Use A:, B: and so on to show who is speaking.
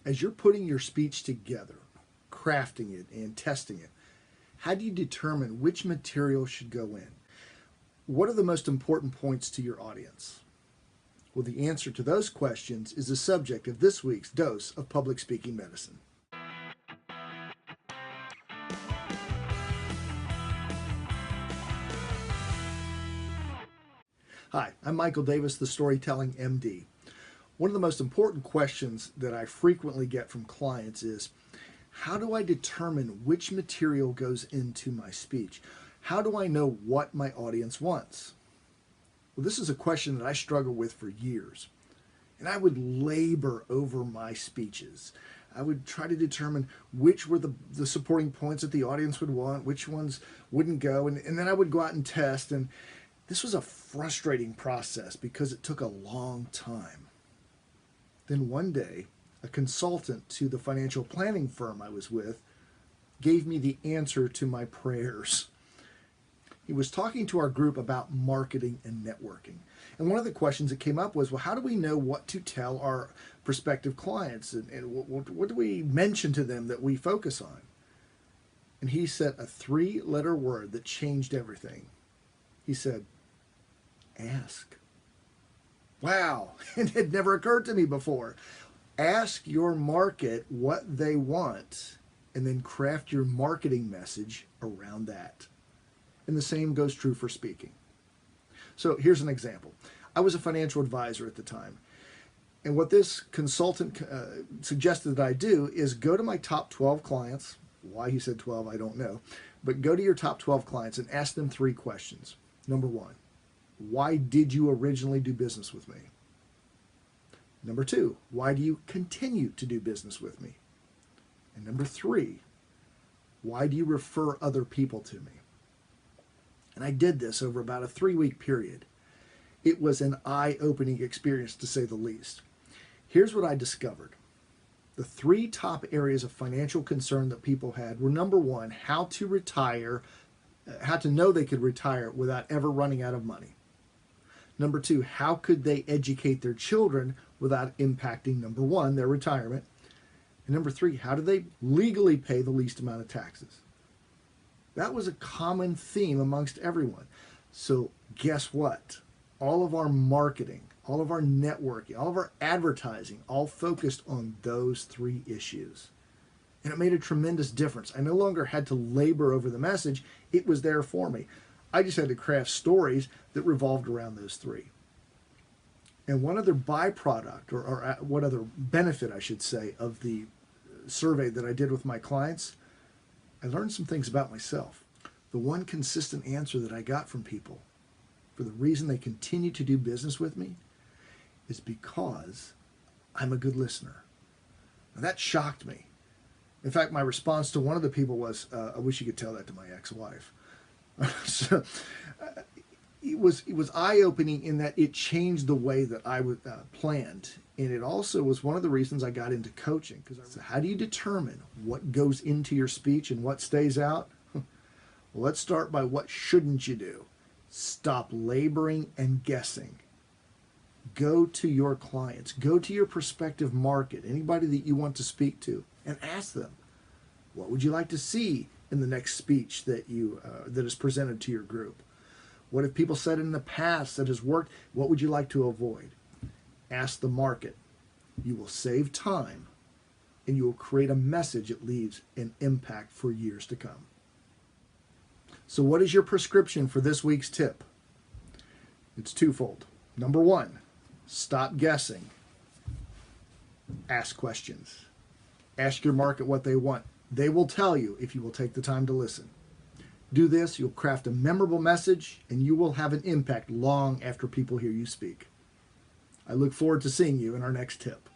A: As you're putting your speech together, crafting it and testing it, how do you determine which material should go in? What are the most important points to your audience? Well, the answer to those questions is the subject of this week's dose of public speaking medicine. Hi, I'm Michael Davis, the Storytelling MD. One of the most important questions that I frequently get from clients is, how do I determine which material goes into my speech? How do I know what my audience wants? Well, this is a question that I struggled with for years. And I would labor over my speeches. I would try to determine which were the supporting points that the audience would want, which ones wouldn't go. And then I would go out and test. And this was a frustrating process because it took a long time. Then one day, a consultant to the financial planning firm I was with gave me the answer to my prayers. He was talking to our group about marketing and networking. And one of the questions that came up was, well, how do we know what to tell our prospective clients? And what do we mention to them that we focus on? And he said a 3-letter word that changed everything. He said, ask. Wow, it had never occurred to me before. Ask your market what they want and then craft your marketing message around that. And the same goes true for speaking. So here's an example. I was a financial advisor at the time. And what this consultant suggested that I do is go to my top 12 clients. Why he said 12, I don't know. But go to your top 12 clients and ask them 3 questions. Number 1, why did you originally do business with me? Number 2, why do you continue to do business with me? And number 3, why do you refer other people to me? And I did this over about a 3-week period. It was an eye-opening experience, to say the least. Here's what I discovered. The 3 top areas of financial concern that people had were, number 1, how to retire, how to know they could retire without ever running out of money. Number 2, how could they educate their children without impacting, number 1, their retirement? And number 3, how do they legally pay the least amount of taxes? That was a common theme amongst everyone. So guess what? All of our marketing, all of our networking, all of our advertising, all focused on those 3 issues. And it made a tremendous difference. I no longer had to labor over the message. It was there for me. I just had to craft stories that revolved around those 3. And one other byproduct, or one other benefit, I should say, of the survey that I did with my clients, I learned some things about myself. The one consistent answer that I got from people for the reason they continue to do business with me is because I'm a good listener. Now, that shocked me. In fact, my response to one of the people was, I wish you could tell that to my ex-wife. So it was eye-opening in that it changed the way that I planned. And it also was one of the reasons I got into coaching. So how do you determine what goes into your speech and what stays out? Well, let's start by what shouldn't you do. Stop laboring and guessing. Go to your clients. Go to your prospective market, anybody that you want to speak to, and ask them, what would you like to see in the next speech that is presented to your group? What have people said in the past that has worked? What would you like to avoid? Ask the market. You will save time, and you will create a message that leaves an impact for years to come. So what is your prescription for this week's tip? It's twofold. Number 1, stop guessing. Ask questions. Ask your market what they want. They will tell you if you will take the time to listen. Do this, you'll craft a memorable message, and you will have an impact long after people hear you speak. I look forward to seeing you in our next tip.